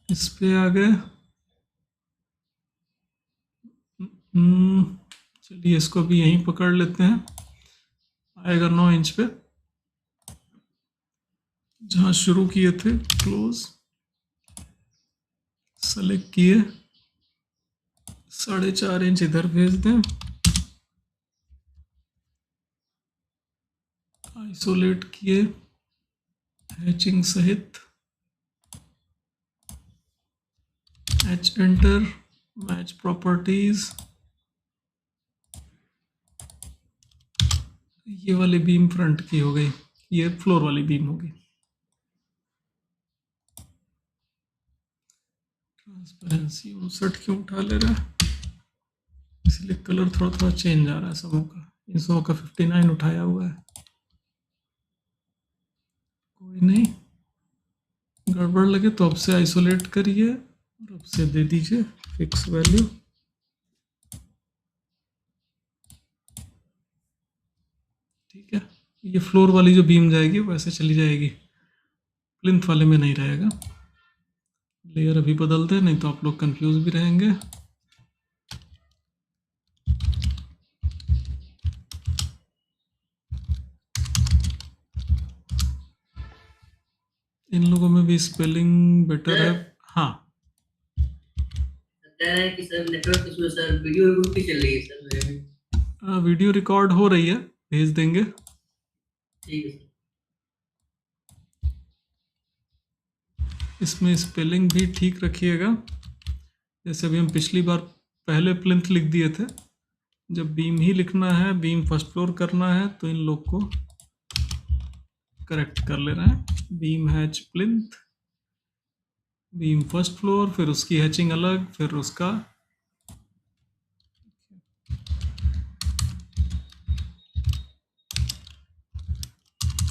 इस पे आ गए। चलिए इसको भी यहीं पकड़ लेते हैं, आएगा 9 इंच पे, जहाँ शुरू किए थे क्लोज, सेलेक्ट किए, 4.5 इंच इधर भेज दें, आइसोलेट किए हैचिंग सहित, एच एंटर, मैच प्रॉपर्टीज, ये वाली बीम फ्रंट की हो गई, ये फ्लोर वाली बीम होगी। ट्रांसपेरेंसी 59 क्यों उठा ले रहा है, इसलिए कलर थोड़ा थोड़ा चेंज आ रहा है सबों का। इन सबों का 59 उठाया हुआ है, कोई नहीं, गड़बड़ लगे तो अब से आइसोलेट करिए और अब से दे दीजिए फिक्स वैल्यू। ठीक है, ये फ्लोर वाली जो बीम जाएगी वैसे चली जाएगी, प्लिंथ वाले में नहीं रहेगा। लेयर अभी बदल दे, नहीं तो आप लोग कंफ्यूज भी रहेंगे। इन लोगों में भी स्पेलिंग बेटर है। हाँ
है कि सर नेटवर्क इशू है सर, वीडियो रिकॉर्ड की चल रही है सर मेरे में।
वीडियो रिकॉर्ड हो रही है, भेज देंगे।
ठीक है सर।
इसमें स्पेलिंग भी ठीक रखिएगा, जैसे अभी हम पिछली बार पहले प्लिंथ लिख दिए थे, जब बीम ही लिखना है, बीम फर्स्ट फ्लोर करना है, तो इन लोग को करेक्ट कर लेना है। Beam hatch plinth, beam first floor, फिर उसकी हैचिंग अलग, फिर उसका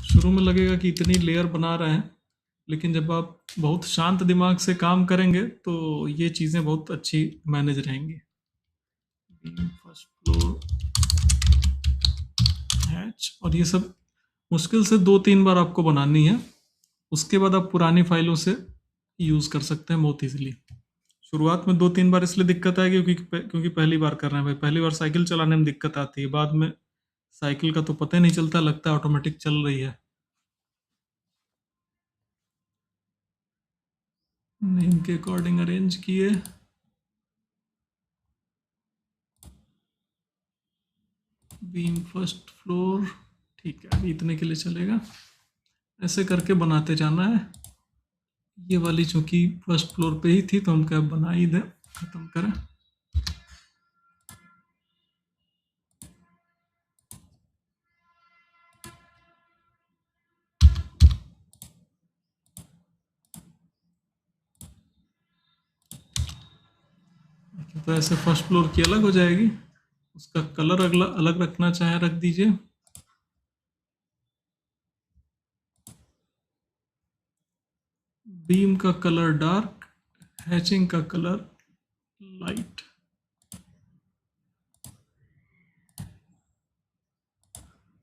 शुरू में लगेगा कि इतनी लेयर बना रहे हैं, लेकिन जब आप बहुत शांत दिमाग से काम करेंगे तो ये चीज़ें बहुत अच्छी मैनेज रहेंगी। बीम फर्स्ट फ्लोर हैच, और ये सब मुश्किल से 2-3 बार आपको बनानी है, उसके बाद आप पुरानी फाइलों से यूज़ कर सकते हैं बहुत ईजिली। शुरुआत में 2-3 बार इसलिए दिक्कत आएगी क्योंकि पहली बार कर रहे हैं भाई, पहली बार साइकिल चलाने में दिक्कत आती है, बाद में साइकिल का तो पता ही नहीं चलता, लगता है ऑटोमेटिक चल रही है। नेम के अकॉर्डिंग अरेंज किए, बीम फर्स्ट फ्लोर, ठीक है, अभी इतने के लिए चलेगा। ऐसे करके बनाते जाना है। ये वाली चूंकि फर्स्ट फ्लोर पे ही थी तो हम क्या बना ही दें, खत्म करें। तो ऐसे फर्स्ट फ्लोर की अलग हो जाएगी, उसका कलर अगला अलग रखना चाहे रख दीजिए। बीम का कलर डार्क, हैचिंग का कलर लाइट।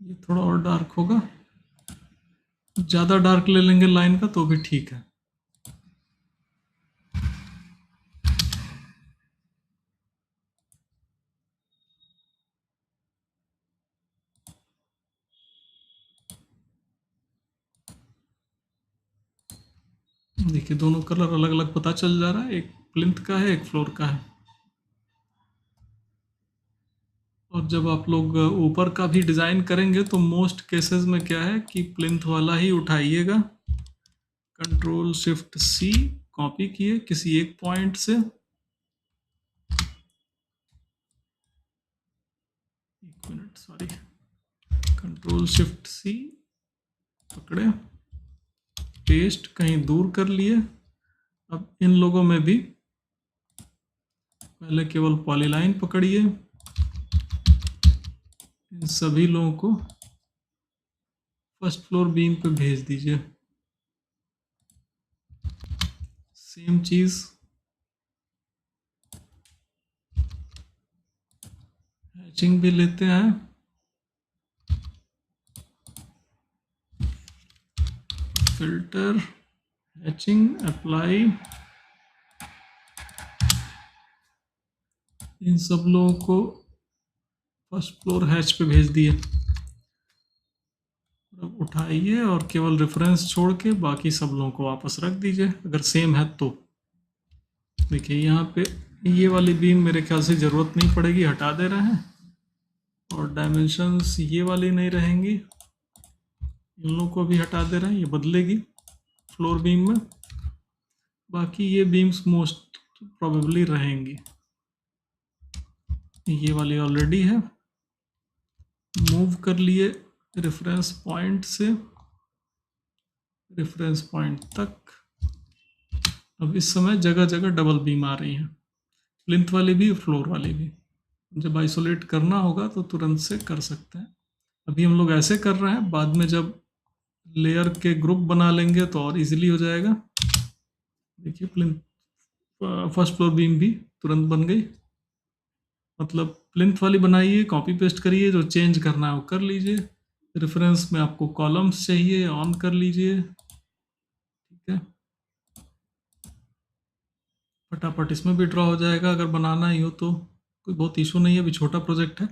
ये थोड़ा और डार्क होगा, ज़्यादा डार्क ले लेंगे लाइन का तो भी ठीक है। देखिए दोनों कलर अलग अलग पता चल जा रहा है, एक प्लिंथ का है, एक फ्लोर का है। और जब आप लोग ऊपर का भी डिज़ाइन करेंगे तो मोस्ट केसेस में क्या है कि प्लिंथ वाला ही उठाइएगा, कंट्रोल शिफ्ट सी कॉपी किए किसी एक पॉइंट से, एक minute sorry, control shift C पकड़े, पेस्ट कहीं दूर कर लिए। अब इन लोगों में भी पहले केवल पॉलीलाइन पकड़िए, इन सभी लोगों को फर्स्ट फ्लोर बीम पे भेज दीजिए। सेम चीज हैचिंग भी लेते हैं, फिल्टर, हैचिंग, अप्लाई, इन सब लोगों को फर्स्ट फ्लोर हैच पे भेज दिए। अब उठाइए और केवल रेफरेंस छोड़ के बाकी सब लोगों को वापस रख दीजिए अगर सेम है तो। देखिए यहाँ पे ये वाली बीम मेरे ख्याल से ज़रूरत नहीं पड़ेगी, हटा दे रहे हैं, और डायमेंशंस ये वाली नहीं रहेंगी, इन लोगों को भी हटा दे रहे हैं, ये बदलेगी फ्लोर बीम में। बाकी ये बीम्स मोस्ट प्रोबेबली रहेंगी, ये वाली ऑलरेडी है। मूव कर लिए रेफरेंस पॉइंट से रेफरेंस पॉइंट तक। अब इस समय जगह जगह डबल बीम आ रही हैं, प्लिंथ वाली भी फ्लोर वाली भी। जब आइसोलेट करना होगा तो तुरंत से कर सकते हैं। अभी हम लोग ऐसे कर रहे हैं, बाद में जब लेयर के ग्रुप बना लेंगे तो और इजीली हो जाएगा। देखिए प्लिंथ फर्स्ट फ्लोर बीम भी तुरंत बन गई। मतलब प्लिंथ वाली बनाइए, कॉपी पेस्ट करिए, जो चेंज करना है वो कर लीजिए। रेफरेंस में आपको कॉलम्स चाहिए, ऑन कर लीजिए, ठीक है। फटाफट इसमें भी ड्रॉ हो जाएगा अगर बनाना ही हो तो, कोई बहुत इशू नहीं है। अभी छोटा प्रोजेक्ट है,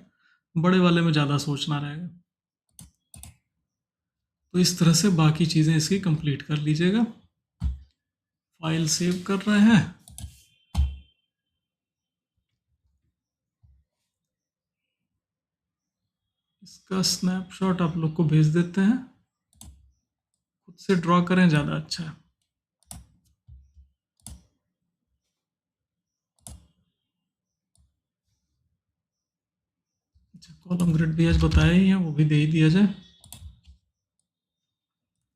बड़े वाले में ज़्यादा सोचना रहेगा। तो इस तरह से बाकी चीज़ें इसकी कंप्लीट कर लीजिएगा। फाइल सेव कर रहे हैं, इसका स्नैपशॉट आप लोग को भेज देते हैं, खुद से ड्रॉ करें, ज़्यादा अच्छा है। अच्छा, कॉलम ग्रिड भी आज बताया ही है, वो भी दे ही दिया जाए,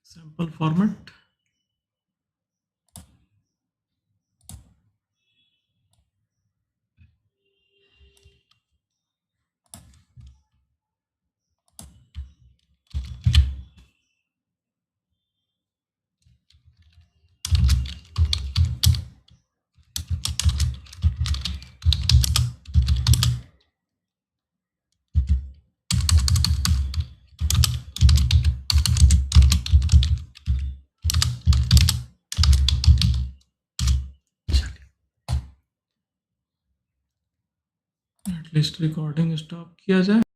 sample format. At least recording stop किया जाए।